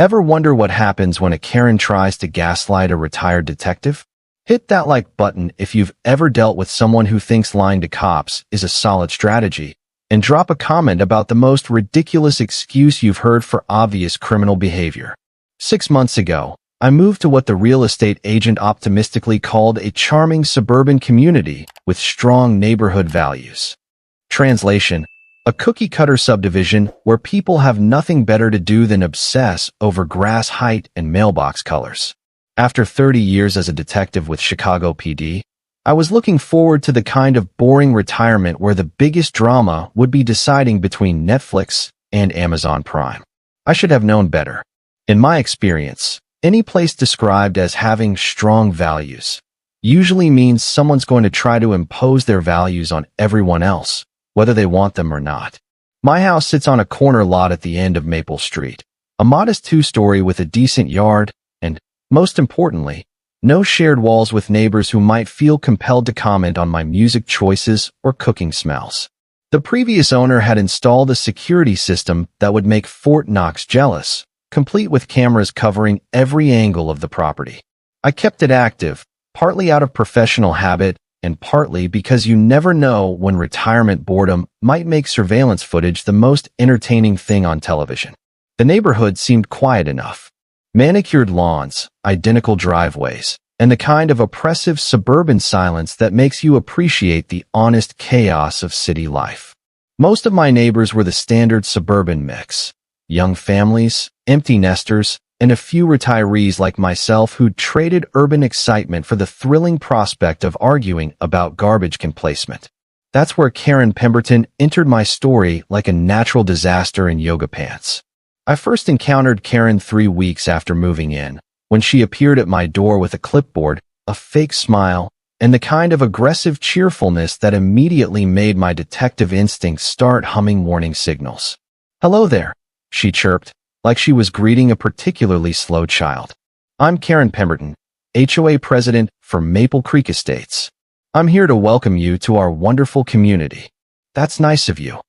Ever wonder what happens when a Karen tries to gaslight a retired detective? Hit that like button if you've ever dealt with someone who thinks lying to cops is a solid strategy, and drop a comment about the most ridiculous excuse you've heard for obvious criminal behavior. 6 months ago, I moved to what the real estate agent optimistically called a charming suburban community with strong neighborhood values. Translation: a cookie-cutter subdivision where people have nothing better to do than obsess over grass height and mailbox colors. After 30 years as a detective with Chicago PD, I was looking forward to the kind of boring retirement where the biggest drama would be deciding between Netflix and Amazon Prime. I should have known better. In my experience, any place described as having strong values usually means someone's going to try to impose their values on everyone else, whether they want them or not. My house sits on a corner lot at the end of Maple Street, a modest 2-story with a decent yard, and, most importantly, no shared walls with neighbors who might feel compelled to comment on my music choices or cooking smells. The previous owner had installed a security system that would make Fort Knox jealous, complete with cameras covering every angle of the property. I kept it active, partly out of professional habit and partly because you never know when retirement boredom might make surveillance footage the most entertaining thing on television. The neighborhood seemed quiet enough. Manicured lawns, identical driveways, and the kind of oppressive suburban silence that makes you appreciate the honest chaos of city life. Most of my neighbors were the standard suburban mix: young families, empty nesters, and a few retirees like myself who'd traded urban excitement for the thrilling prospect of arguing about garbage can placement. That's where Karen Pemberton entered my story like a natural disaster in yoga pants. I first encountered Karen 3 weeks after moving in, when she appeared at my door with a clipboard, a fake smile, and the kind of aggressive cheerfulness that immediately made my detective instincts start humming warning signals. "Hello there," she chirped, like she was greeting a particularly slow child. "I'm Karen Pemberton, HOA president for Maple Creek Estates. I'm here to welcome you to our wonderful community." "That's nice of you,"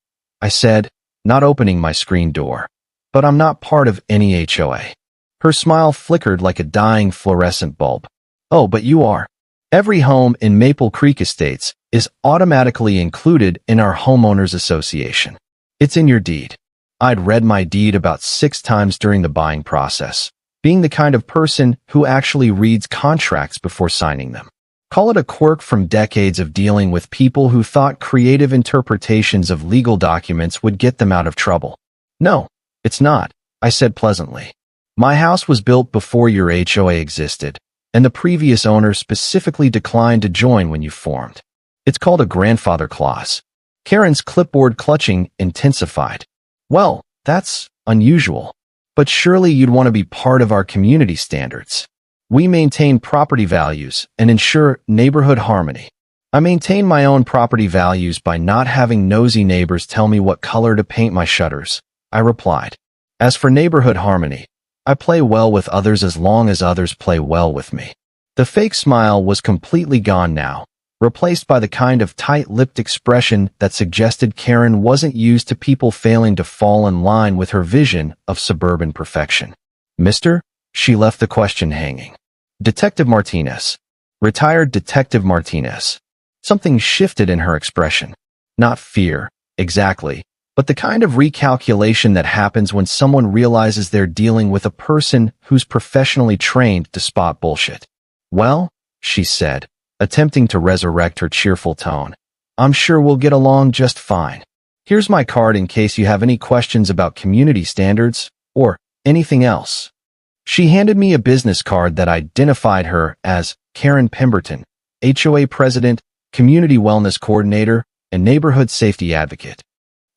I said, not opening my screen door. "But I'm not part of any HOA." Her smile flickered like a dying fluorescent bulb. "Oh, but you are. Every home in Maple Creek Estates is automatically included in our homeowners association. It's in your deed." I'd read my deed about 6 times during the buying process, being the kind of person who actually reads contracts before signing them. Call it a quirk from decades of dealing with people who thought creative interpretations of legal documents would get them out of trouble. "No, it's not," I said pleasantly. "My house was built before your HOA existed, and the previous owner specifically declined to join when you formed. It's called a grandfather clause." Karen's clipboard clutching intensified. "Well, that's unusual. But surely you'd want to be part of our community standards. We maintain property values and ensure neighborhood harmony." "I maintain my own property values by not having nosy neighbors tell me what color to paint my shutters," I replied. "As for neighborhood harmony, I play well with others as long as others play well with me." The fake smile was completely gone now, replaced by the kind of tight-lipped expression that suggested Karen wasn't used to people failing to fall in line with her vision of suburban perfection. "Mister?" She left the question hanging. "Detective Martinez." "Retired Detective Martinez." Something shifted in her expression. Not fear, exactly, but the kind of recalculation that happens when someone realizes they're dealing with a person who's professionally trained to spot bullshit. "Well," she said, attempting to resurrect her cheerful tone, "I'm sure we'll get along just fine. Here's my card in case you have any questions about community standards or anything else." She handed me a business card that identified her as Karen Pemberton, HOA president, community wellness coordinator, and neighborhood safety advocate.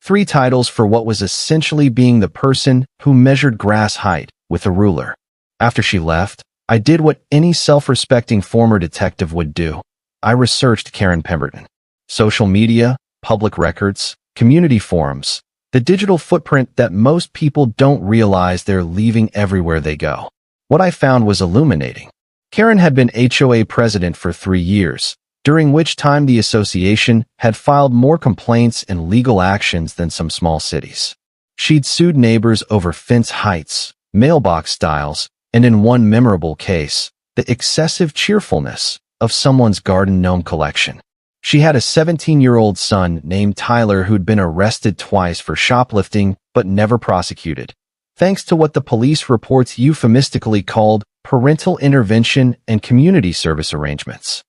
3 titles for what was essentially being the person who measured grass height with a ruler. After she left, I did what any self-respecting former detective would do. I researched Karen Pemberton. Social media, public records, community forums, the digital footprint that most people don't realize they're leaving everywhere they go. What I found was illuminating. Karen had been HOA president for 3 years, during which time the association had filed more complaints and legal actions than some small cities. She'd sued neighbors over fence heights, mailbox styles, and in one memorable case, the excessive cheerfulness of someone's garden gnome collection. She had a 17-year-old son named Tyler who'd been arrested twice for shoplifting but never prosecuted, thanks to what the police reports euphemistically called parental intervention and community service arrangements.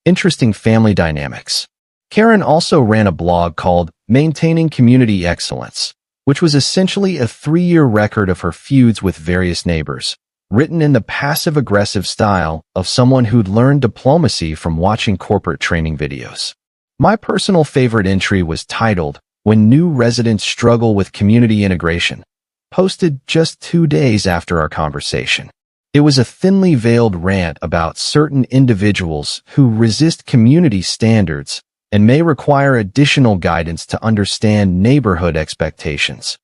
Interesting family dynamics. Karen also ran a blog called Maintaining Community Excellence, which was essentially a 3-year record of her feuds with various neighbors, written in the passive-aggressive style of someone who'd learned diplomacy from watching corporate training videos. My personal favorite entry was titled, When New Residents Struggle with Community Integration, posted just 2 days after our conversation. It was a thinly veiled rant about certain individuals who resist community standards and may require additional guidance to understand neighborhood expectations.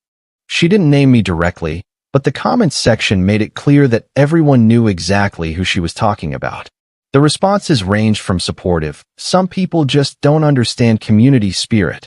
She didn't name me directly, but the comments section made it clear that everyone knew exactly who she was talking about. The responses ranged from supportive, "Some people just don't understand community spirit,"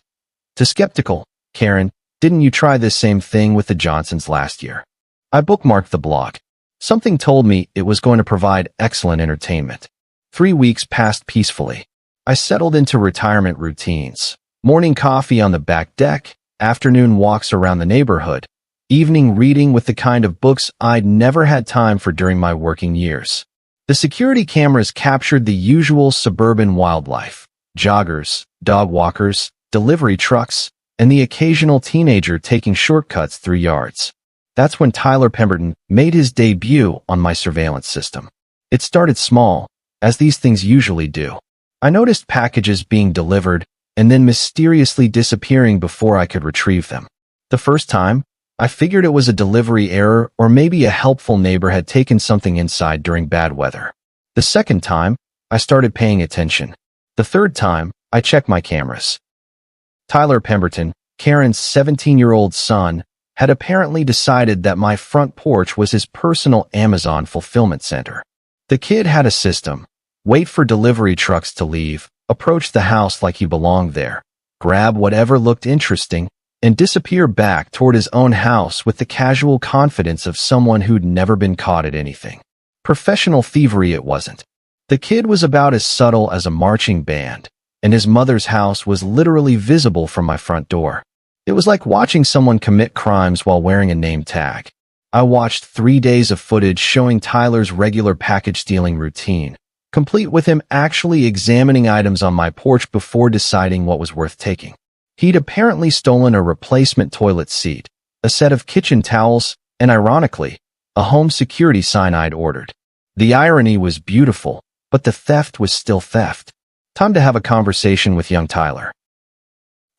to skeptical, "Karen, didn't you try this same thing with the Johnsons last year?" I bookmarked the blog. Something told me it was going to provide excellent entertainment. 3 weeks passed peacefully. I settled into retirement routines. Morning coffee on the back deck, afternoon walks around the neighborhood, evening reading with the kind of books I'd never had time for during my working years. The security cameras captured the usual suburban wildlife: joggers, dog walkers, delivery trucks, and the occasional teenager taking shortcuts through yards. That's when Tyler Pemberton made his debut on my surveillance system. It started small, as these things usually do. I noticed packages being delivered and then mysteriously disappearing before I could retrieve them. The first time, I figured it was a delivery error or maybe a helpful neighbor had taken something inside during bad weather. The second time, I started paying attention. The third time, I checked my cameras. Tyler Pemberton, Karen's 17-year-old son, had apparently decided that my front porch was his personal Amazon fulfillment center. The kid had a system: wait for delivery trucks to leave, approach the house like he belonged there, grab whatever looked interesting, and disappear back toward his own house with the casual confidence of someone who'd never been caught at anything. Professional thievery it wasn't. The kid was about as subtle as a marching band, and his mother's house was literally visible from my front door. It was like watching someone commit crimes while wearing a name tag. I watched 3 days of footage showing Tyler's regular package stealing routine, complete with him actually examining items on my porch before deciding what was worth taking. He'd apparently stolen a replacement toilet seat, a set of kitchen towels, and ironically, a home security sign I'd ordered. The irony was beautiful, but the theft was still theft. Time to have a conversation with young Tyler.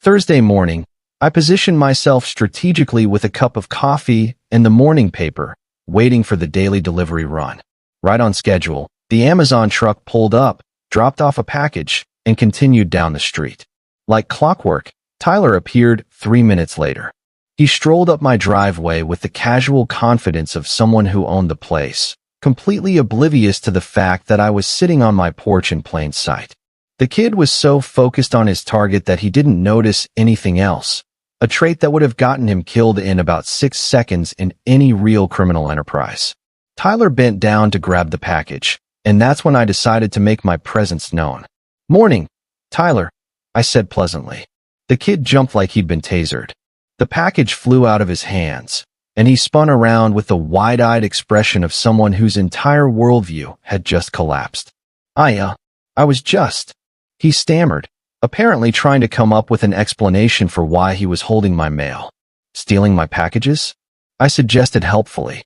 Thursday morning, I positioned myself strategically with a cup of coffee and the morning paper, waiting for the daily delivery run. Right on schedule, the Amazon truck pulled up, dropped off a package, and continued down the street. Like clockwork, Tyler appeared 3 minutes later. He strolled up my driveway with the casual confidence of someone who owned the place, completely oblivious to the fact that I was sitting on my porch in plain sight. The kid was so focused on his target that he didn't notice anything else, a trait that would have gotten him killed in about 6 seconds in any real criminal enterprise. Tyler bent down to grab the package, and that's when I decided to make my presence known. "Morning, Tyler," I said pleasantly. The kid jumped like he'd been tasered. The package flew out of his hands, and he spun around with the wide-eyed expression of someone whose entire worldview had just collapsed. I was just," he stammered, apparently trying to come up with an explanation for why he was holding my mail. "Stealing my packages?" I suggested helpfully.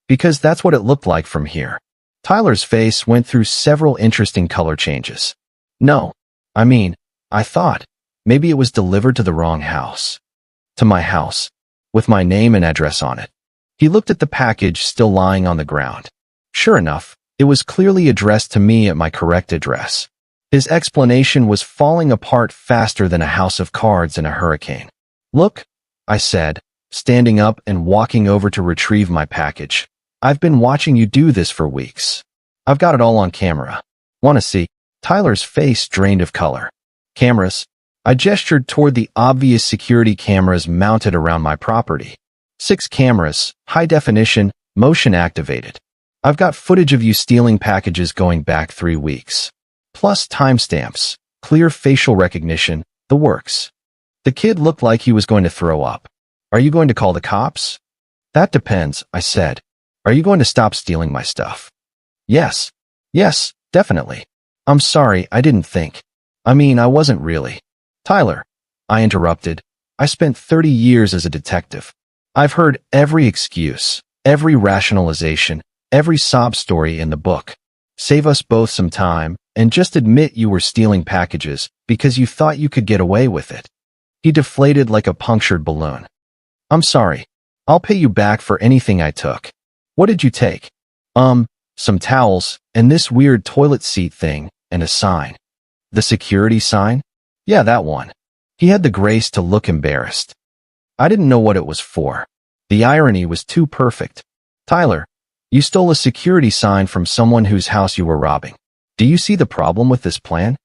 "Because that's what it looked like from here." Tyler's face went through several interesting color changes. "No, I thought maybe it was delivered to the wrong house." "To my house, with my name and address on it." He looked at the package still lying on the ground. Sure enough, it was clearly addressed to me at my correct address. His explanation was falling apart faster than a house of cards in a hurricane. "Look," I said, standing up and walking over to retrieve my package. "I've been watching you do this for weeks. I've got it all on camera. Want to see?" Tyler's face drained of color. "Cameras?" I gestured toward the obvious security cameras mounted around my property. 6 cameras, high definition, Motion activated. I've got footage of you stealing packages going back 3 weeks. Plus timestamps, clear facial recognition, the works. The kid looked like he was going to throw up. Are you going to call the cops? That depends, I said. Are you going to stop stealing my stuff? Yes. Yes, definitely. I'm sorry, I didn't think. I mean, I wasn't really. Tyler, I interrupted. I spent 30 years as a detective. I've heard every excuse, every rationalization, every sob story in the book. Save us both some time and just admit you were stealing packages because you thought you could get away with it. He deflated like a punctured balloon. I'm sorry. I'll pay you back for anything I took. What did you take? Some towels and this weird toilet seat thing and a sign. The security sign? Yeah, that one. He had the grace to look embarrassed. I didn't know what it was for. The irony was too perfect. Tyler, you stole a security sign from someone whose house you were robbing. Do you see the problem with this plan?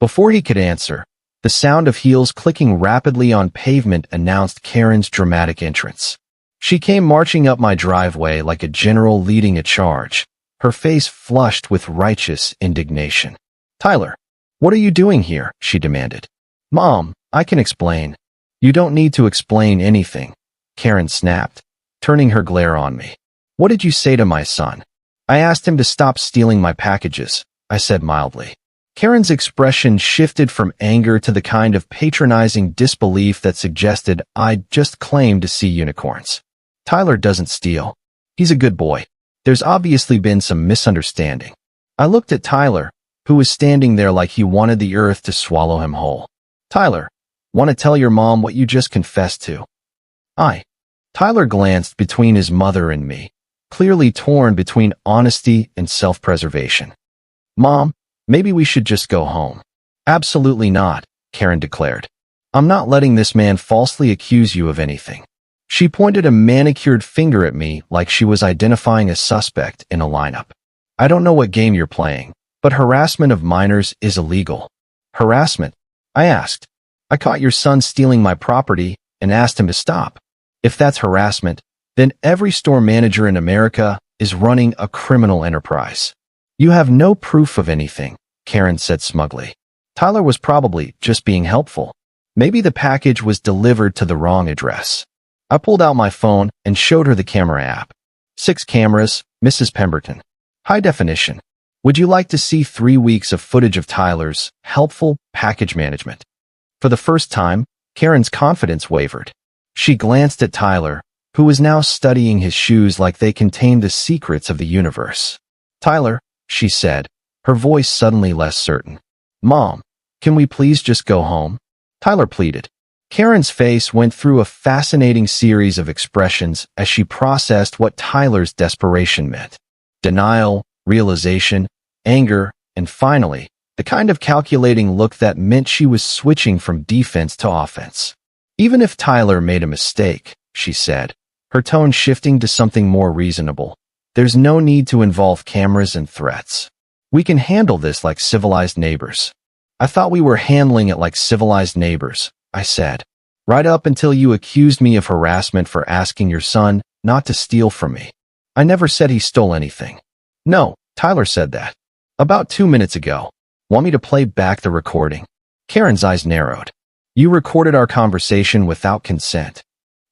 Before he could answer, the sound of heels clicking rapidly on pavement announced Karen's dramatic entrance. She came marching up my driveway like a general leading a charge, her face flushed with righteous indignation. Tyler, what are you doing here? She demanded. Mom, I can explain. You don't need to explain anything, Karen snapped, turning her glare on me. What did you say to my son? I asked him to stop stealing my packages, I said mildly. Karen's expression shifted from anger to the kind of patronizing disbelief that suggested I'd just claimed to see unicorns. Tyler doesn't steal. He's a good boy. There's obviously been some misunderstanding. I looked at Tyler, who was standing there like he wanted the earth to swallow him whole. Tyler, want to tell your mom what you just confessed to? Tyler glanced between his mother and me, clearly torn between honesty and self-preservation. Mom, maybe we should just go home. Absolutely not, Karen declared. I'm not letting this man falsely accuse you of anything. She pointed a manicured finger at me like she was identifying a suspect in a lineup. I don't know what game you're playing, but harassment of minors is illegal. Harassment? I asked. I caught your son stealing my property and asked him to stop. If that's harassment, then every store manager in America is running a criminal enterprise. You have no proof of anything, Karen said smugly. Tyler was probably just being helpful. Maybe the package was delivered to the wrong address. I pulled out my phone and showed her the camera app. 6 cameras, Mrs. Pemberton. High definition. Would you like to see 3 weeks of footage of Tyler's helpful package management? For the first time, Karen's confidence wavered. She glanced at Tyler, who was now studying his shoes like they contained the secrets of the universe. Tyler, she said, her voice suddenly less certain. Mom, can we please just go home? Tyler pleaded. Karen's face went through a fascinating series of expressions as she processed what Tyler's desperation meant. Denial, realization, anger, and finally, the kind of calculating look that meant she was switching from defense to offense. Even if Tyler made a mistake, she said, her tone shifting to something more reasonable, there's no need to involve cameras and threats. We can handle this like civilized neighbors. I thought we were handling it like civilized neighbors, I said. Right up until you accused me of harassment for asking your son not to steal from me. I never said he stole anything. No, Tyler said that. About 2 minutes ago. Want me to play back the recording? Karen's eyes narrowed. You recorded our conversation without consent.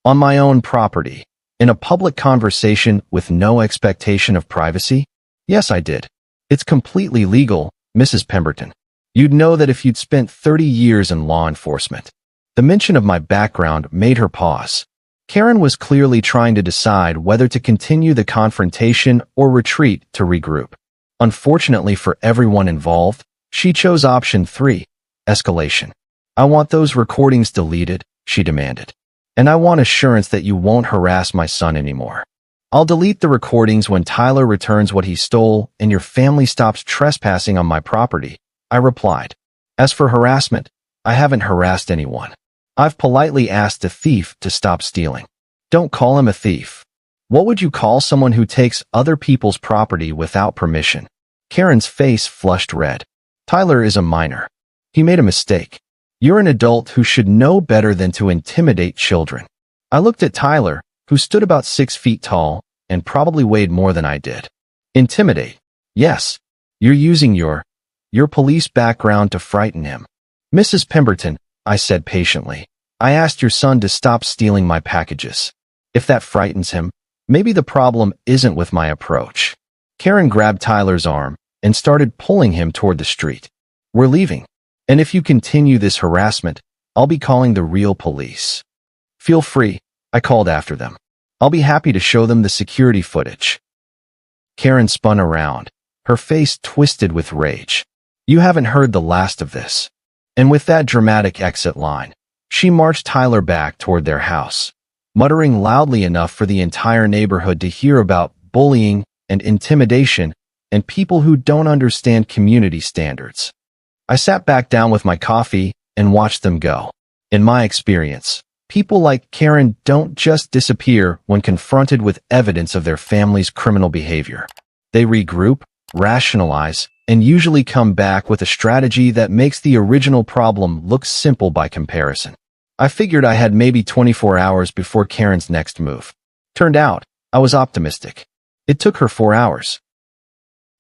On my own property. In a public conversation with no expectation of privacy? Yes, I did. It's completely legal, Mrs. Pemberton. You'd know that if you'd spent 30 years in law enforcement. The mention of my background made her pause. Karen was clearly trying to decide whether to continue the confrontation or retreat to regroup. Unfortunately for everyone involved, she chose option 3, escalation. I want those recordings deleted, she demanded. And I want assurance that you won't harass my son anymore. I'll delete the recordings when Tyler returns what he stole and your family stops trespassing on my property, I replied. As for harassment, I haven't harassed anyone. I've politely asked a thief to stop stealing. Don't call him a thief. What would you call someone who takes other people's property without permission? Karen's face flushed red. Tyler is a minor. He made a mistake. You're an adult who should know better than to intimidate children. I looked at Tyler, who stood about 6 feet tall, and probably weighed more than I did. Intimidate. Yes. You're using your police background to frighten him. Mrs. Pemberton, I said patiently, I asked your son to stop stealing my packages. If that frightens him, maybe the problem isn't with my approach. Karen grabbed Tyler's arm and started pulling him toward the street. We're leaving. And if you continue this harassment, I'll be calling the real police. Feel free, I called after them. I'll be happy to show them the security footage. Karen spun around, her face twisted with rage. You haven't heard the last of this. And with that dramatic exit line, she marched Tyler back toward their house, muttering loudly enough for the entire neighborhood to hear about bullying and intimidation and people who don't understand community standards. I sat back down with my coffee and watched them go. In my experience, people like Karen don't just disappear when confronted with evidence of their family's criminal behavior. They regroup, rationalize, and usually come back with a strategy that makes the original problem look simple by comparison. I figured I had maybe 24 hours before Karen's next move. Turned out, I was optimistic. It took her 4 hours.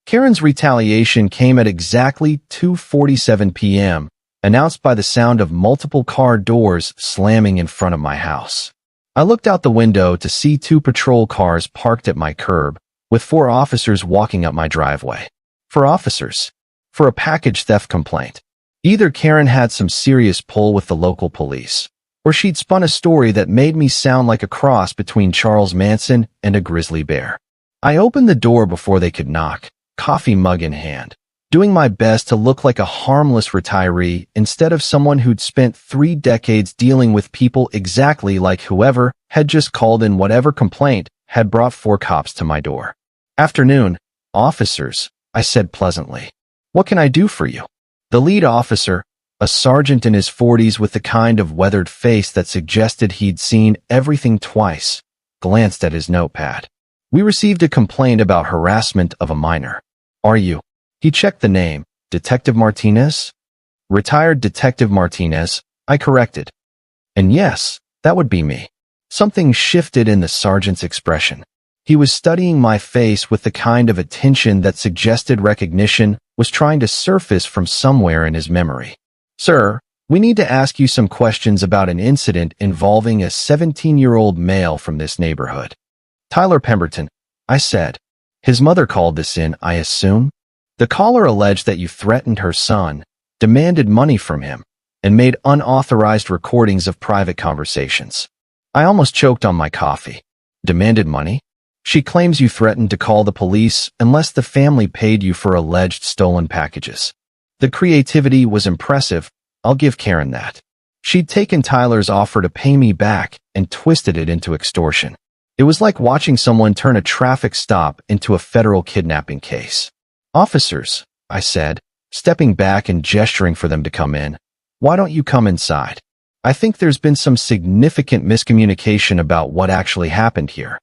Karen's retaliation came at exactly 2:47 p.m., announced by the sound of multiple car doors slamming in front of my house. I looked out the window to see 2 patrol cars parked at my curb, with 4 officers walking up my driveway. 4 officers. For a package theft complaint. Either Karen had some serious pull with the local police, or she'd spun a story that made me sound like a cross between Charles Manson and a grizzly bear. I opened the door before they could knock, coffee mug in hand, doing my best to look like a harmless retiree instead of someone who'd spent 3 decades dealing with people exactly like whoever had just called in whatever complaint had brought 4 cops to my door. Afternoon, officers, I said pleasantly. What can I do for you? The lead officer, a sergeant in his 40s with the kind of weathered face that suggested he'd seen everything twice, glanced at his notepad. We received a complaint about harassment of a minor. Are you? He checked the name. Detective Martinez? Retired Detective Martinez, I corrected. And yes, that would be me. Something shifted in the sergeant's expression. He was studying my face with the kind of attention that suggested recognition was trying to surface from somewhere in his memory. Sir, we need to ask you some questions about an incident involving a 17-year-old male from this neighborhood. Tyler Pemberton, I said. His mother called this in, I assume? The caller alleged that you threatened her son, demanded money from him, and made unauthorized recordings of private conversations. I almost choked on my coffee. Demanded money? She claims you threatened to call the police unless the family paid you for alleged stolen packages. The creativity was impressive, I'll give Karen that. She'd taken Tyler's offer to pay me back and twisted it into extortion. It was like watching someone turn a traffic stop into a federal kidnapping case. Officers, I said, stepping back and gesturing for them to come in. Why don't you come inside? I think there's been some significant miscommunication about what actually happened here.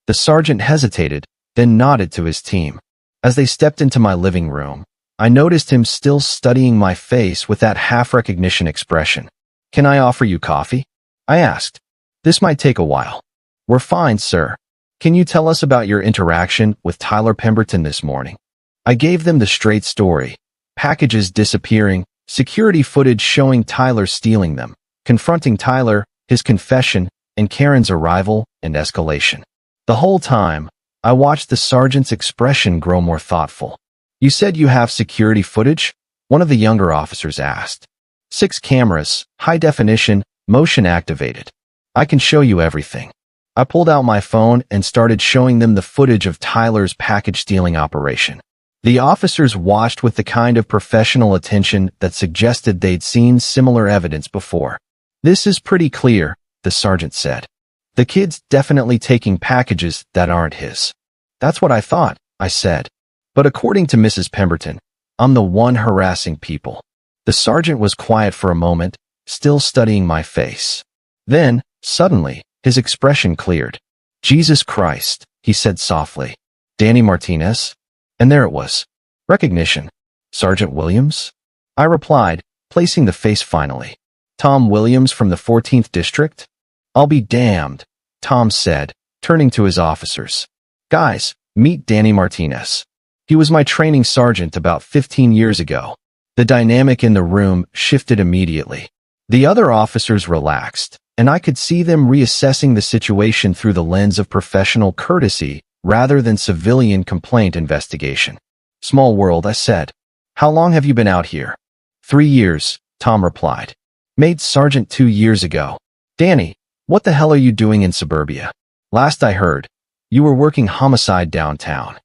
The sergeant hesitated, then nodded to his team. As they stepped into my living room, I noticed him still studying my face with that half-recognition expression. Can I offer you coffee? I asked. This might take a while. We're fine, sir. Can you tell us about your interaction with Tyler Pemberton this morning? I gave them the straight story. Packages disappearing, security footage showing Tyler stealing them, confronting Tyler, his confession, and Karen's arrival and escalation. The whole time, I watched the sergeant's expression grow more thoughtful. You said you have security footage? One of the younger officers asked. 6 cameras, high definition, motion activated. I can show you everything. I pulled out my phone and started showing them the footage of Tyler's package stealing operation. The officers watched with the kind of professional attention that suggested they'd seen similar evidence before. This is pretty clear, the sergeant said. The kid's definitely taking packages that aren't his. That's what I thought, I said. But according to Mrs. Pemberton, I'm the one harassing people. The sergeant was quiet for a moment, still studying my face. Then, suddenly, his expression cleared. Jesus Christ, he said softly. Danny Martinez? And there it was. Recognition. Sergeant Williams? I replied, placing the face finally. Tom Williams from the 14th District? I'll be damned, Tom said, turning to his officers. Guys, meet Danny Martinez. He was my training sergeant about 15 years ago. The dynamic in the room shifted immediately. The other officers relaxed, and I could see them reassessing the situation through the lens of professional courtesy rather than civilian complaint investigation. Small world, I said. How long have you been out here? 3 years, Tom replied. Made sergeant 2 years ago. Danny, what the hell are you doing in suburbia? Last I heard, you were working homicide downtown.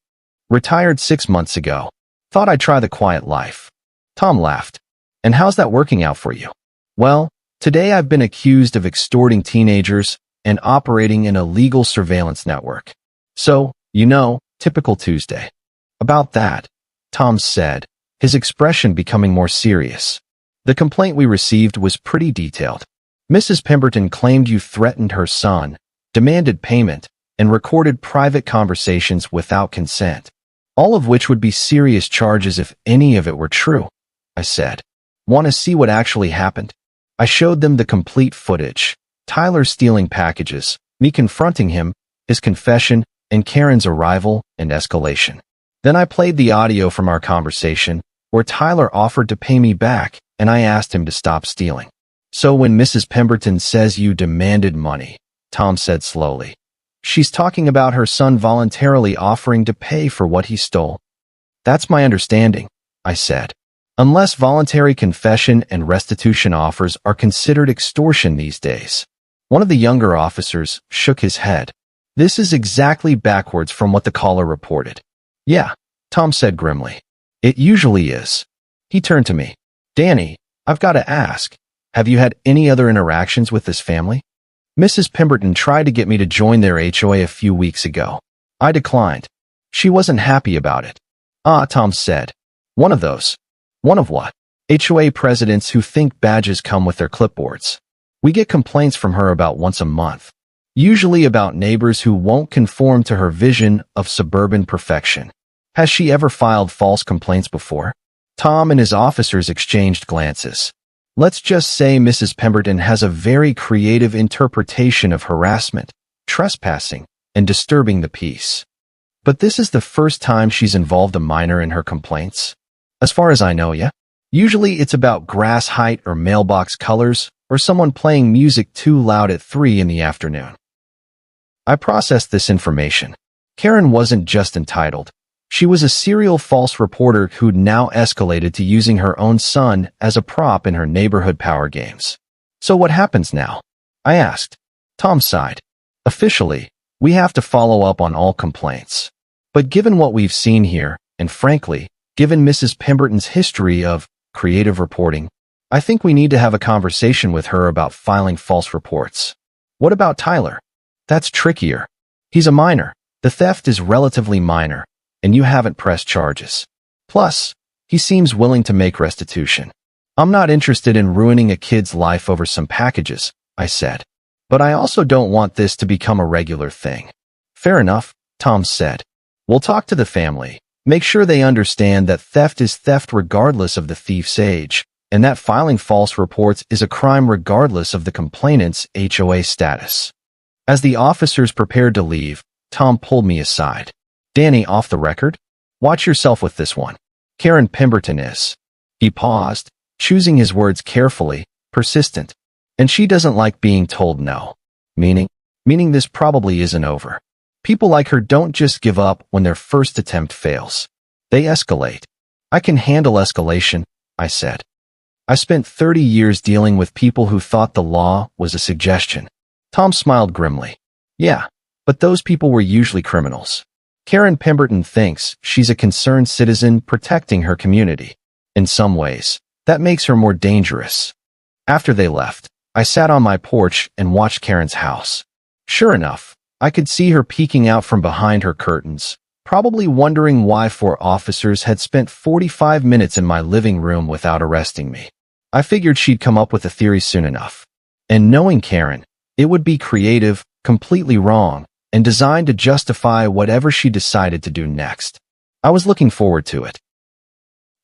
Retired 6 months ago. Thought I'd try the quiet life. Tom laughed. And how's that working out for you? Well, today I've been accused of extorting teenagers and operating an illegal surveillance network. So, typical Tuesday. About that, Tom said, his expression becoming more serious. The complaint we received was pretty detailed. Mrs. Pemberton claimed you threatened her son, demanded payment, and recorded private conversations without consent, all of which would be serious charges if any of it were true, I said. Want to see what actually happened? I showed them the complete footage, Tyler stealing packages, me confronting him, his confession, and Karen's arrival and escalation. Then I played the audio from our conversation, where Tyler offered to pay me back, and I asked him to stop stealing. So when Mrs. Pemberton says you demanded money, Tom said slowly, she's talking about her son voluntarily offering to pay for what he stole. That's my understanding, I said. Unless voluntary confession and restitution offers are considered extortion these days. One of the younger officers shook his head. This is exactly backwards from what the caller reported. Yeah, Tom said grimly. It usually is. He turned to me. Danny, I've got to ask, have you had any other interactions with this family? Mrs. Pemberton tried to get me to join their HOA a few weeks ago. I declined. She wasn't happy about it. Tom said. One of those. One of what? HOA presidents who think badges come with their clipboards. We get complaints from her about once a month. Usually about neighbors who won't conform to her vision of suburban perfection. Has she ever filed false complaints before? Tom and his officers exchanged glances. Let's just say Mrs. Pemberton has a very creative interpretation of harassment, trespassing, and disturbing the peace. But this is the first time she's involved a minor in her complaints. As far as I know, yeah. Usually it's about grass height or mailbox colors or someone playing music too loud at 3 in the afternoon. I processed this information. Karen wasn't just entitled. She was a serial false reporter who'd now escalated to using her own son as a prop in her neighborhood power games. So what happens now? I asked. Tom sighed. Officially, we have to follow up on all complaints. But given what we've seen here, and frankly, given Mrs. Pemberton's history of creative reporting, I think we need to have a conversation with her about filing false reports. What about Tyler? That's trickier. He's a minor. The theft is relatively minor, and you haven't pressed charges. Plus, he seems willing to make restitution. I'm not interested in ruining a kid's life over some packages, I said. But I also don't want this to become a regular thing. Fair enough, Tom said. We'll talk to the family, make sure they understand that theft is theft regardless of the thief's age, and that filing false reports is a crime regardless of the complainant's HOA status. As the officers prepared to leave, Tom pulled me aside. Danny, off the record? Watch yourself with this one. Karen Pemberton is. He paused, choosing his words carefully, persistent. And she doesn't like being told no. Meaning this probably isn't over. People like her don't just give up when their first attempt fails. They escalate. I can handle escalation, I said. I spent 30 years dealing with people who thought the law was a suggestion. Tom smiled grimly. Yeah, but those people were usually criminals. Karen Pemberton thinks she's a concerned citizen protecting her community. In some ways, that makes her more dangerous. After they left, I sat on my porch and watched Karen's house. Sure enough, I could see her peeking out from behind her curtains, probably wondering why 4 officers had spent 45 minutes in my living room without arresting me. I figured she'd come up with a theory soon enough. And knowing Karen, it would be creative, completely wrong, and designed to justify whatever she decided to do next. I was looking forward to it.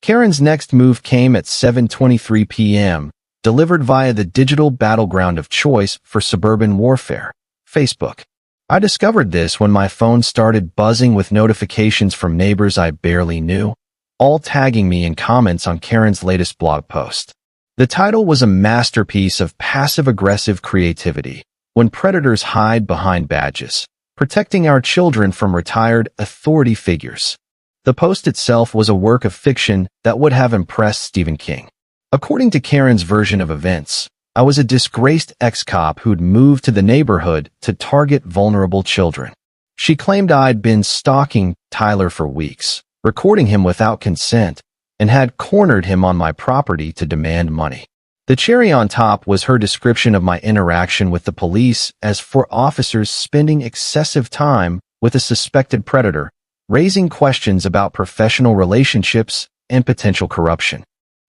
Karen's next move came at 7:23 p.m., delivered via the digital battleground of choice for suburban warfare, Facebook. I discovered this when my phone started buzzing with notifications from neighbors I barely knew, all tagging me in comments on Karen's latest blog post. The title was a masterpiece of passive-aggressive creativity, when predators hide behind badges, protecting our children from retired authority figures. The post itself was a work of fiction that would have impressed Stephen King. According to Karen's version of events, I was a disgraced ex-cop who'd moved to the neighborhood to target vulnerable children. She claimed I'd been stalking Tyler for weeks, recording him without consent, and had cornered him on my property to demand money. The cherry on top was her description of my interaction with the police as for officers spending excessive time with a suspected predator, raising questions about professional relationships and potential corruption.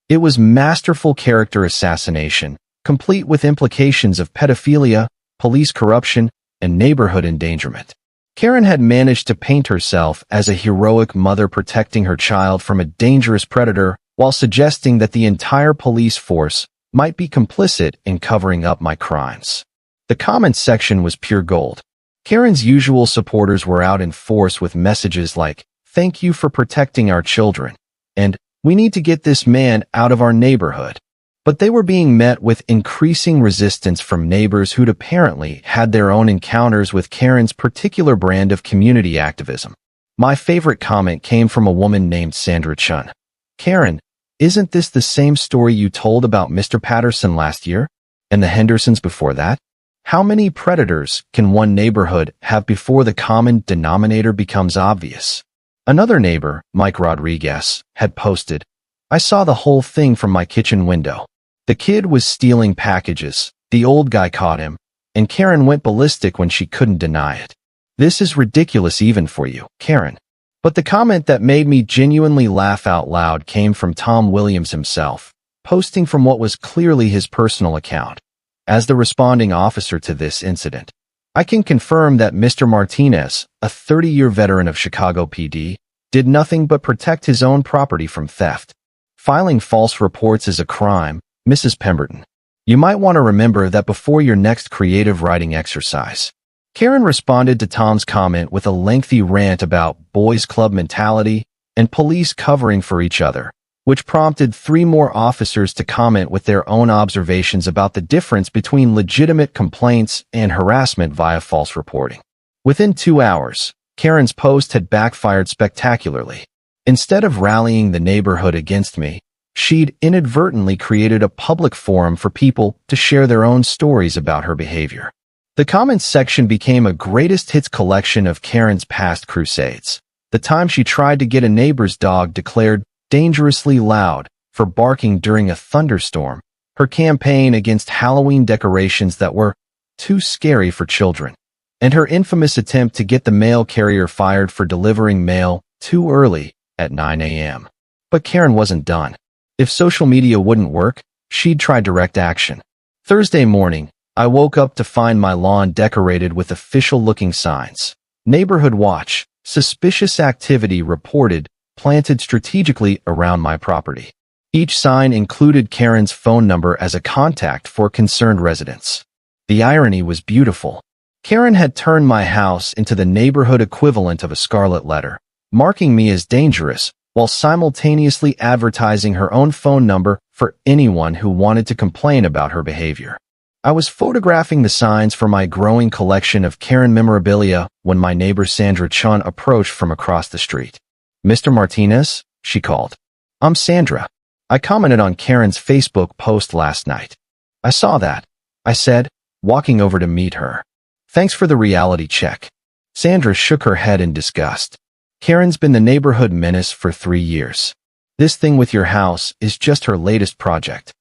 It was masterful character assassination, complete with implications of pedophilia, police corruption, and neighborhood endangerment. Karen had managed to paint herself as a heroic mother protecting her child from a dangerous predator while suggesting that the entire police force might be complicit in covering up my crimes. The comments section was pure gold. Karen's usual supporters were out in force with messages like, "Thank you for protecting our children," and "We need to get this man out of our neighborhood." But they were being met with increasing resistance from neighbors who'd apparently had their own encounters with Karen's particular brand of community activism. My favorite comment came from a woman named Sandra Chun. "Karen, isn't this the same story you told about Mr. Patterson last year? And the Hendersons before that? How many predators can one neighborhood have before the common denominator becomes obvious?" Another neighbor, Mike Rodriguez, had posted, "I saw the whole thing from my kitchen window. The kid was stealing packages, the old guy caught him, and Karen went ballistic when she couldn't deny it. This is ridiculous even for you, Karen." But the comment that made me genuinely laugh out loud came from Tom Williams himself, posting from what was clearly his personal account. As the responding officer to this incident, "I can confirm that Mr. Martinez, a 30-year veteran of Chicago PD, did nothing but protect his own property from theft. Filing false reports is a crime, Mrs. Pemberton. You might want to remember that before your next creative writing exercise." Karen responded to Tom's comment with a lengthy rant about boys' club mentality and police covering for each other, which prompted 3 more officers to comment with their own observations about the difference between legitimate complaints and harassment via false reporting. Within 2 hours, Karen's post had backfired spectacularly. Instead of rallying the neighborhood against me, she'd inadvertently created a public forum for people to share their own stories about her behavior. The comments section became a greatest hits collection of Karen's past crusades. The time she tried to get a neighbor's dog declared dangerously loud for barking during a thunderstorm, her campaign against Halloween decorations that were too scary for children, and her infamous attempt to get the mail carrier fired for delivering mail too early at 9 a.m. But Karen wasn't done. If social media wouldn't work, she'd try direct action. Thursday morning, I woke up to find my lawn decorated with official-looking signs. Neighborhood Watch, suspicious activity reported, planted strategically around my property. Each sign included Karen's phone number as a contact for concerned residents. The irony was beautiful. Karen had turned my house into the neighborhood equivalent of a scarlet letter, marking me as dangerous, while simultaneously advertising her own phone number for anyone who wanted to complain about her behavior. I was photographing the signs for my growing collection of Karen memorabilia when my neighbor Sandra Chun approached from across the street. "Mr. Martinez?" she called. "I'm Sandra. I commented on Karen's Facebook post last night." "I saw that," I said, walking over to meet her. "Thanks for the reality check." Sandra shook her head in disgust. "Karen's been the neighborhood menace for 3 years. This thing with your house is just her latest project.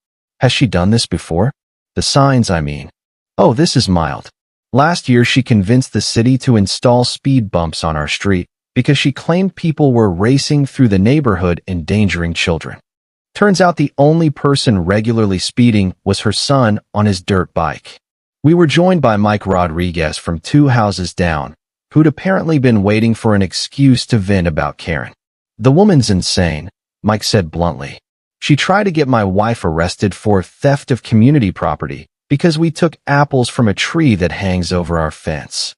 Has she done this before? The signs, I mean." "Oh, this is mild. Last year she convinced the city to install speed bumps on our street because she claimed people were racing through the neighborhood endangering children. Turns out the only person regularly speeding was her son on his dirt bike. We were joined by Mike Rodriguez from 2 houses down, who'd apparently been waiting for an excuse to vent about Karen. "The woman's insane," Mike said bluntly. "She tried to get my wife arrested for theft of community property because we took apples from a tree that hangs over our fence."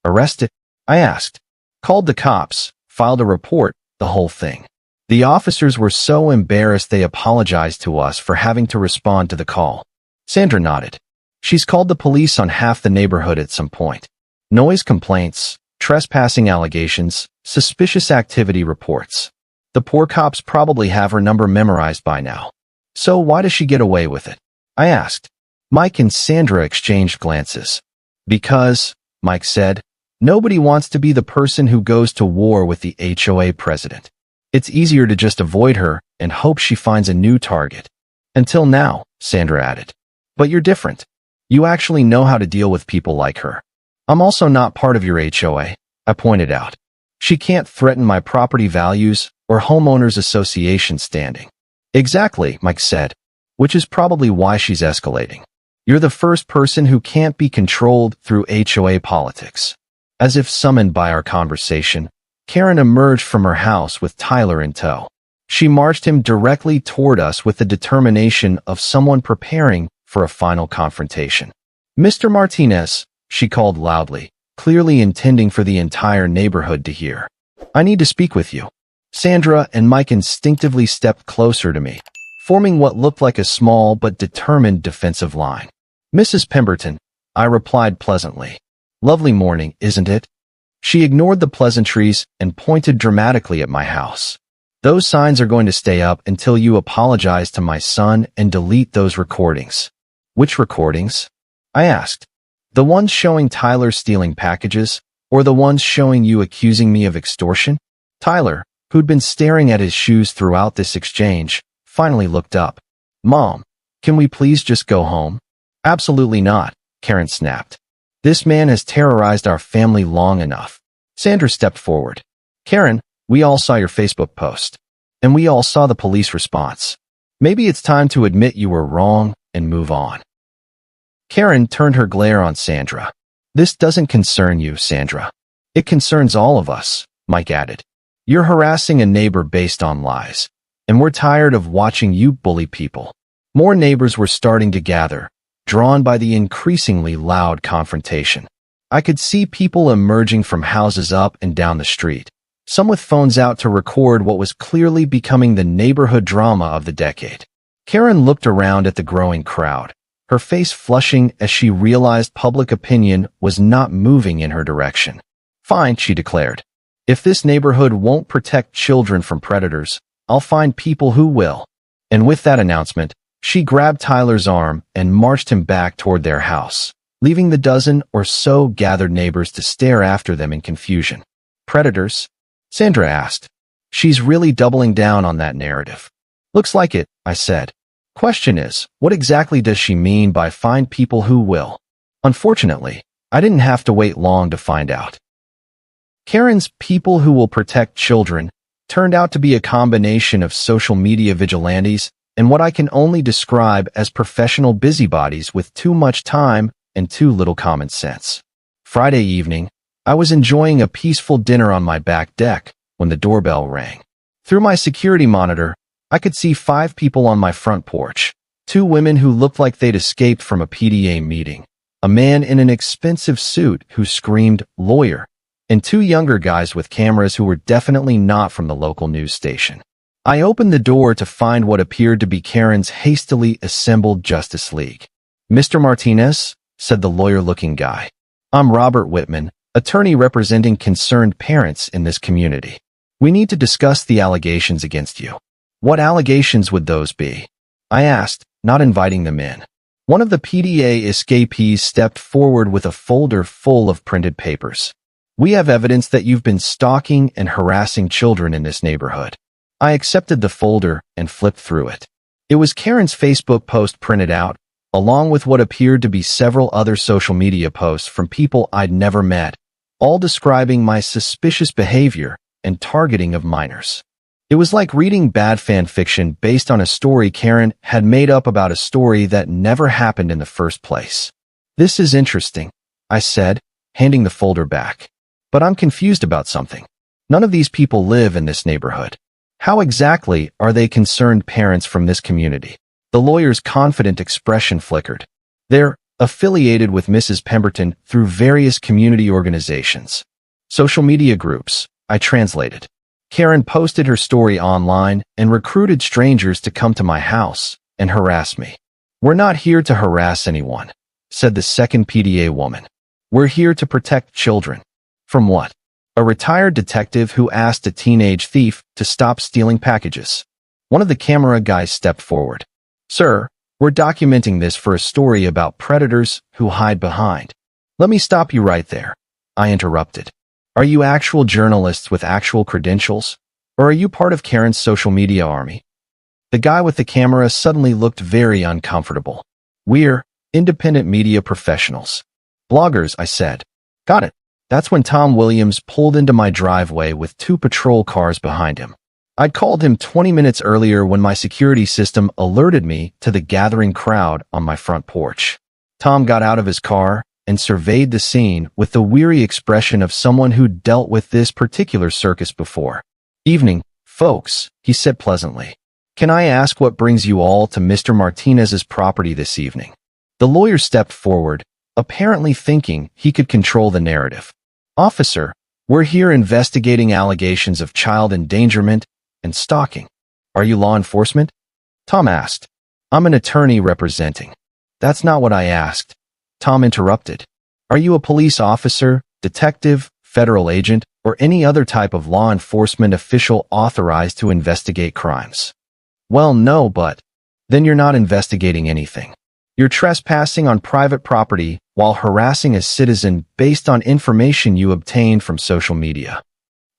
Arrested? I asked. Called the cops, filed a report, the whole thing. The officers were so embarrassed they apologized to us for having to respond to the call. Sandra nodded. She's called the police on half the neighborhood at some point. Noise complaints, trespassing allegations, suspicious activity reports. The poor cops probably have her number memorized by now. So why does she get away with it? I asked. Mike and Sandra exchanged glances. Because, Mike said, nobody wants to be the person who goes to war with the HOA president. It's easier to just avoid her and hope she finds a new target. Until now, Sandra added. But you're different. You actually know how to deal with people like her. I'm also not part of your HOA, I pointed out. She can't threaten my property values or homeowners association standing. Exactly, Mike said, which is probably why she's escalating. You're the first person who can't be controlled through HOA politics. As if summoned by our conversation, Karen emerged from her house with Tyler in tow. She marched him directly toward us with the determination of someone preparing for a final confrontation. Mr. Martinez, she called loudly, clearly intending for the entire neighborhood to hear. I need to speak with you. Sandra and Mike instinctively stepped closer to me, forming what looked like a small but determined defensive line. Mrs. Pemberton, I replied pleasantly. Lovely morning, isn't it? She ignored the pleasantries and pointed dramatically at my house. Those signs are going to stay up until you apologize to my son and delete those recordings. Which recordings? I asked. The ones showing Tyler stealing packages, or the ones showing you accusing me of extortion? Tyler, who'd been staring at his shoes throughout this exchange, finally looked up. Mom, can we please just go home? Absolutely not, Karen snapped. This man has terrorized our family long enough. Sandra stepped forward. Karen, we all saw your Facebook post. And we all saw the police response. Maybe it's time to admit you were wrong and move on. Karen turned her glare on Sandra. This doesn't concern you, Sandra. It concerns all of us, Mike added. You're harassing a neighbor based on lies. And we're tired of watching you bully people. More neighbors were starting to gather, drawn by the increasingly loud confrontation. I could see people emerging from houses up and down the street, some with phones out to record what was clearly becoming the neighborhood drama of the decade. Karen looked around at the growing crowd, her face flushing as she realized public opinion was not moving in her direction. Fine, she declared. If this neighborhood won't protect children from predators, I'll find people who will. And with that announcement, she grabbed Tyler's arm and marched him back toward their house, leaving the dozen or so gathered neighbors to stare after them in confusion. Predators? Sandra asked. She's really doubling down on that narrative. Looks like it, I said. Question is, what exactly does she mean by find people who will? Unfortunately, I didn't have to wait long to find out. Karen's people who will protect children turned out to be a combination of social media vigilantes and what I can only describe as professional busybodies with too much time and too little common sense. Friday evening, I was enjoying a peaceful dinner on my back deck when the doorbell rang. Through my security monitor, I could see 5 people on my front porch, 2 women who looked like they'd escaped from a PDA meeting, a man in an expensive suit who screamed, "Lawyer," and 2 younger guys with cameras who were definitely not from the local news station. I opened the door to find what appeared to be Karen's hastily assembled Justice League. Mr. Martinez, said the lawyer-looking guy. I'm Robert Whitman, attorney representing concerned parents in this community. We need to discuss the allegations against you. What allegations would those be? I asked, not inviting them in. One of the PDA escapees stepped forward with a folder full of printed papers. We have evidence that you've been stalking and harassing children in this neighborhood. I accepted the folder and flipped through it. It was Karen's Facebook post printed out, along with what appeared to be several other social media posts from people I'd never met, all describing my suspicious behavior and targeting of minors. It was like reading bad fan fiction based on a story Karen had made up about a story that never happened in the first place. This is interesting, I said, handing the folder back. But I'm confused about something. None of these people live in this neighborhood. How exactly are they concerned parents from this community? The lawyer's confident expression flickered. They're affiliated with Mrs. Pemberton through various community organizations. Social media groups, I translated. Karen posted her story online and recruited strangers to come to my house and harass me. We're not here to harass anyone, said the second PDA woman. We're here to protect children. From what? A retired detective who asked a teenage thief to stop stealing packages. One of the camera guys stepped forward. Sir, we're documenting this for a story about predators who hide behind. Let me stop you right there, I interrupted. Are you actual journalists with actual credentials, or are you part of Karen's social media army? The guy with the camera suddenly looked very uncomfortable. We're independent media professionals. Bloggers, I said. Got it. That's when Tom Williams pulled into my driveway with 2 patrol cars behind him. I'd called him 20 minutes earlier when my security system alerted me to the gathering crowd on my front porch. Tom got out of his car and surveyed the scene with the weary expression of someone who'd dealt with this particular circus before. Evening, folks, he said pleasantly. Can I ask what brings you all to Mr. Martinez's property this evening? The lawyer stepped forward, apparently thinking he could control the narrative. Officer, we're here investigating allegations of child endangerment and stalking. Are you law enforcement? Tom asked. I'm an attorney representing. That's not what I asked. Tom interrupted. Are you a police officer, detective, federal agent, or any other type of law enforcement official authorized to investigate crimes? Well, no, but then you're not investigating anything. You're trespassing on private property while harassing a citizen based on information you obtained from social media.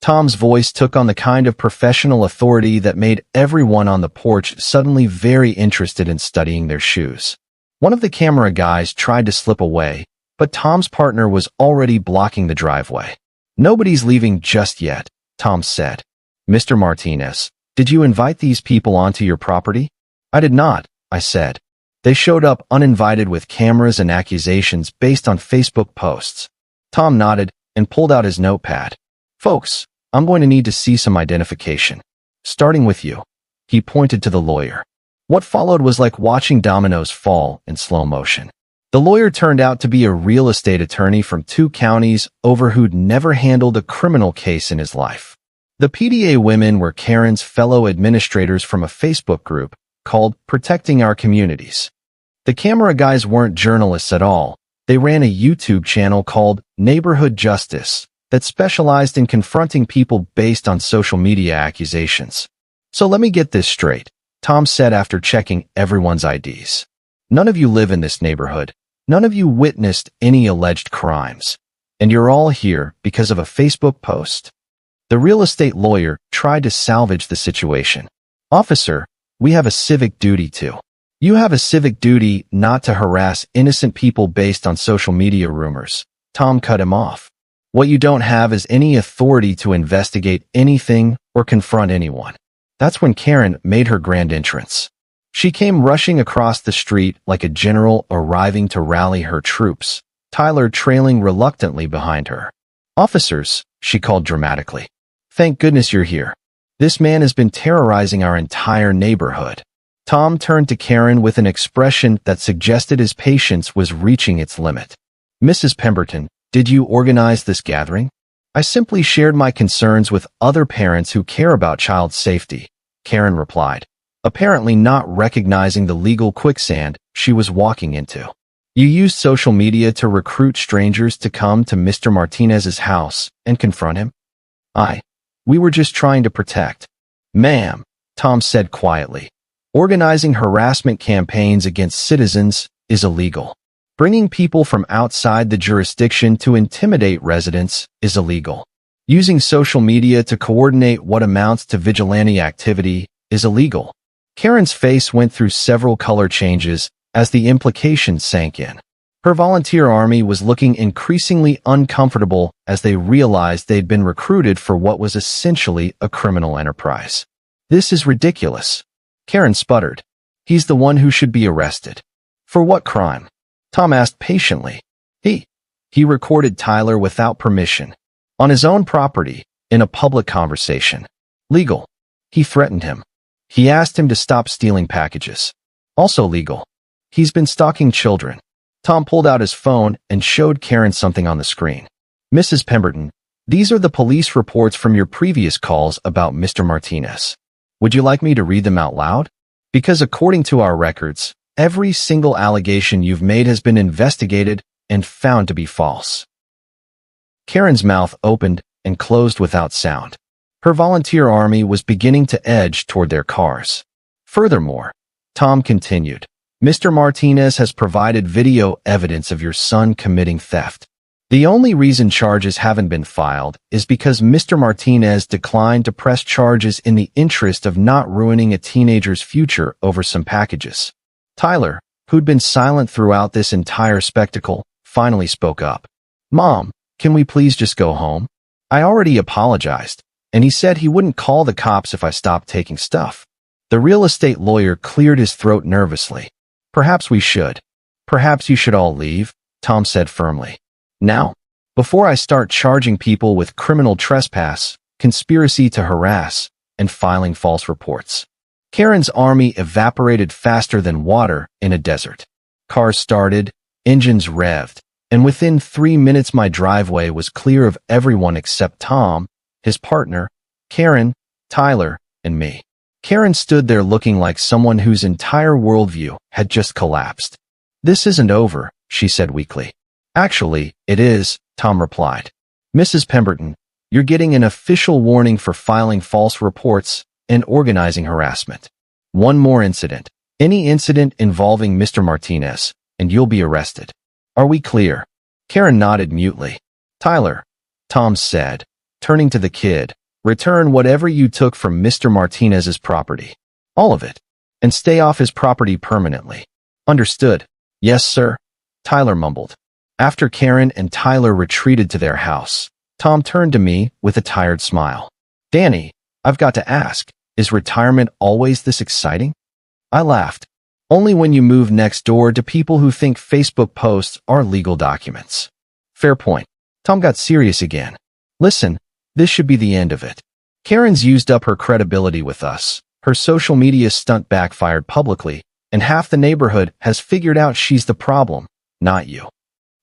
Tom's voice took on the kind of professional authority that made everyone on the porch suddenly very interested in studying their shoes. One of the camera guys tried to slip away, but Tom's partner was already blocking the driveway. Nobody's leaving just yet, Tom said. Mr. Martinez, did you invite these people onto your property? I did not, I said. They showed up uninvited with cameras and accusations based on Facebook posts. Tom nodded and pulled out his notepad. Folks, I'm going to need to see some identification. Starting with you. He pointed to the lawyer. What followed was like watching dominoes fall in slow motion. The lawyer turned out to be a real estate attorney from 2 counties over who'd never handled a criminal case in his life. The PDA women were Karen's fellow administrators from a Facebook group called Protecting Our Communities. The camera guys weren't journalists at all. They ran a YouTube channel called Neighborhood Justice that specialized in confronting people based on social media accusations. So let me get this straight, Tom said after checking everyone's IDs. None of you live in this neighborhood. None of you witnessed any alleged crimes. And you're all here because of a Facebook post. The real estate lawyer tried to salvage the situation. Officer, we have a civic duty to. You have a civic duty not to harass innocent people based on social media rumors. Tom cut him off. What you don't have is any authority to investigate anything or confront anyone. That's when Karen made her grand entrance. She came rushing across the street like a general arriving to rally her troops, Tyler trailing reluctantly behind her. Officers, she called dramatically. Thank goodness you're here. This man has been terrorizing our entire neighborhood. Tom turned to Karen with an expression that suggested his patience was reaching its limit. Mrs. Pemberton, did you organize this gathering? I simply shared my concerns with other parents who care about child safety, Karen replied, apparently not recognizing the legal quicksand she was walking into. You used social media to recruit strangers to come to Mr. Martinez's house and confront him? We were just trying to protect. Ma'am, Tom said quietly. Organizing harassment campaigns against citizens is illegal. Bringing people from outside the jurisdiction to intimidate residents is illegal. Using social media to coordinate what amounts to vigilante activity is illegal. Karen's face went through several color changes as the implications sank in. Her volunteer army was looking increasingly uncomfortable as they realized they'd been recruited for what was essentially a criminal enterprise. This is ridiculous. Karen sputtered. He's the one who should be arrested. For what crime? Tom asked patiently. He recorded Tyler without permission. On his own property, in a public conversation. Legal. He threatened him. He asked him to stop stealing packages. Also legal. He's been stalking children. Tom pulled out his phone and showed Karen something on the screen. Mrs. Pemberton, these are the police reports from your previous calls about Mr. Martinez. Would you like me to read them out loud? Because according to our records, every single allegation you've made has been investigated and found to be false. Karen's mouth opened and closed without sound. Her volunteer army was beginning to edge toward their cars. Furthermore, Tom continued, Mr. Martinez has provided video evidence of your son committing theft. The only reason charges haven't been filed is because Mr. Martinez declined to press charges in the interest of not ruining a teenager's future over some packages. Tyler, who'd been silent throughout this entire spectacle, finally spoke up. Mom, can we please just go home? I already apologized, and he said he wouldn't call the cops if I stopped taking stuff. The real estate lawyer cleared his throat nervously. Perhaps we should. Perhaps you should all leave, Tom said firmly. Now, before I start charging people with criminal trespass, conspiracy to harass, and filing false reports. Karen's army evaporated faster than water in a desert. Cars started, engines revved, and within 3 minutes my driveway was clear of everyone except Tom, his partner, Karen, Tyler, and me. Karen stood there looking like someone whose entire worldview had just collapsed. This isn't over, she said weakly. Actually, it is, Tom replied. Mrs. Pemberton, you're getting an official warning for filing false reports and organizing harassment. One more incident. Any incident involving Mr. Martinez, and you'll be arrested. Are we clear? Karen nodded mutely. Tyler, Tom said, turning to the kid, return whatever you took from Mr. Martinez's property. All of it. And stay off his property permanently. Understood. Yes, sir, Tyler mumbled. After Karen and Tyler retreated to their house, Tom turned to me with a tired smile. Danny, I've got to ask, is retirement always this exciting? I laughed. Only when you move next door to people who think Facebook posts are legal documents. Fair point. Tom got serious again. Listen, this should be the end of it. Karen's used up her credibility with us. Her social media stunt backfired publicly, and half the neighborhood has figured out she's the problem, not you.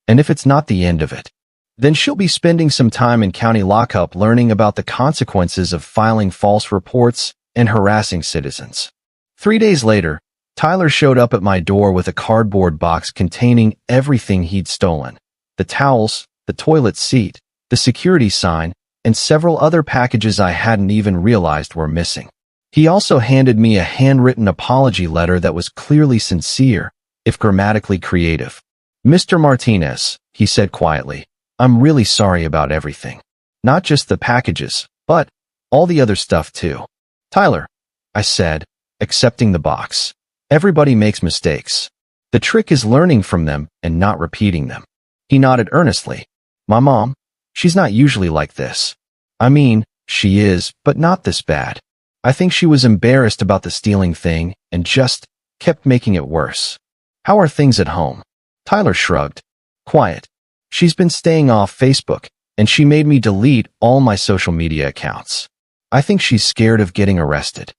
And if it's not the end of it, then she'll be spending some time in county lockup learning about the consequences of filing false reports and harassing citizens. 3 days later, Tyler showed up at my door with a cardboard box containing everything he'd stolen. The towels, the toilet seat, the security sign, and several other packages I hadn't even realized were missing. He also handed me a handwritten apology letter that was clearly sincere, if grammatically creative. Mr. Martinez, he said quietly, I'm really sorry about everything. Not just the packages, but all the other stuff too. Tyler, I said, accepting the box. Everybody makes mistakes. The trick is learning from them and not repeating them. He nodded earnestly. My mom, she's not usually like this. I mean, she is, but not this bad. I think she was embarrassed about the stealing thing and just kept making it worse. How are things at home? Tyler shrugged. Quiet. She's been staying off Facebook, and she made me delete all my social media accounts. I think she's scared of getting arrested.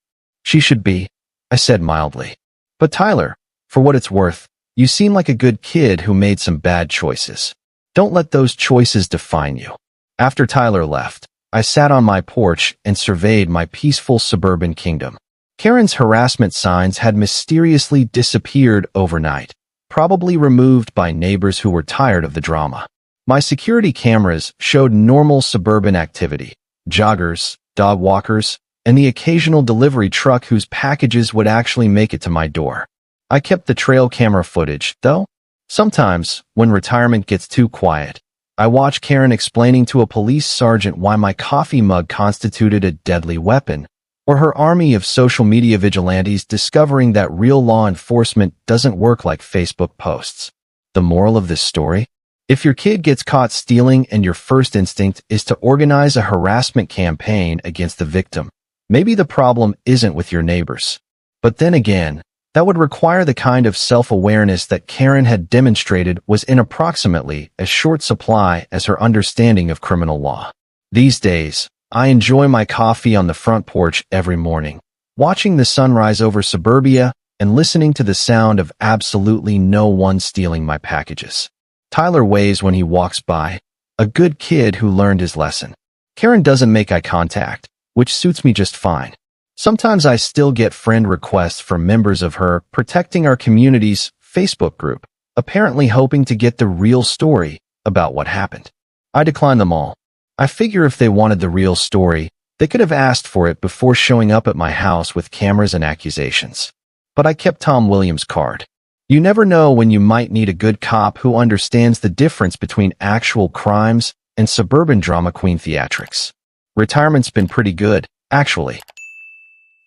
She should be, I said mildly. But Tyler, for what it's worth, you seem like a good kid who made some bad choices. Don't let those choices define you. After Tyler left, I sat on my porch and surveyed my peaceful suburban kingdom. Karen's harassment signs had mysteriously disappeared overnight, probably removed by neighbors who were tired of the drama. My security cameras showed normal suburban activity, joggers, dog walkers, and the occasional delivery truck whose packages would actually make it to my door. I kept the trail camera footage, though. Sometimes, when retirement gets too quiet, I watch Karen explaining to a police sergeant why my coffee mug constituted a deadly weapon, or her army of social media vigilantes discovering that real law enforcement doesn't work like Facebook posts. The moral of this story? If your kid gets caught stealing and your first instinct is to organize a harassment campaign against the victim, maybe the problem isn't with your neighbors. But then again, that would require the kind of self-awareness that Karen had demonstrated was in approximately as short supply as her understanding of criminal law. These days, I enjoy my coffee on the front porch every morning, watching the sunrise over suburbia and listening to the sound of absolutely no one stealing my packages. Tyler waves when he walks by, a good kid who learned his lesson. Karen doesn't make eye contact, which suits me just fine. Sometimes I still get friend requests from members of her Protecting Our Community's Facebook group, apparently hoping to get the real story about what happened. I decline them all. I figure if they wanted the real story, they could have asked for it before showing up at my house with cameras and accusations. But I kept Tom Williams' card. You never know when you might need a good cop who understands the difference between actual crimes and suburban drama queen theatrics. Retirement's been pretty good, actually.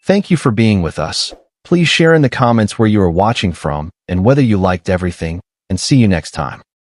Thank you for being with us. Please share in the comments where you are watching from and whether you liked everything, and see you next time.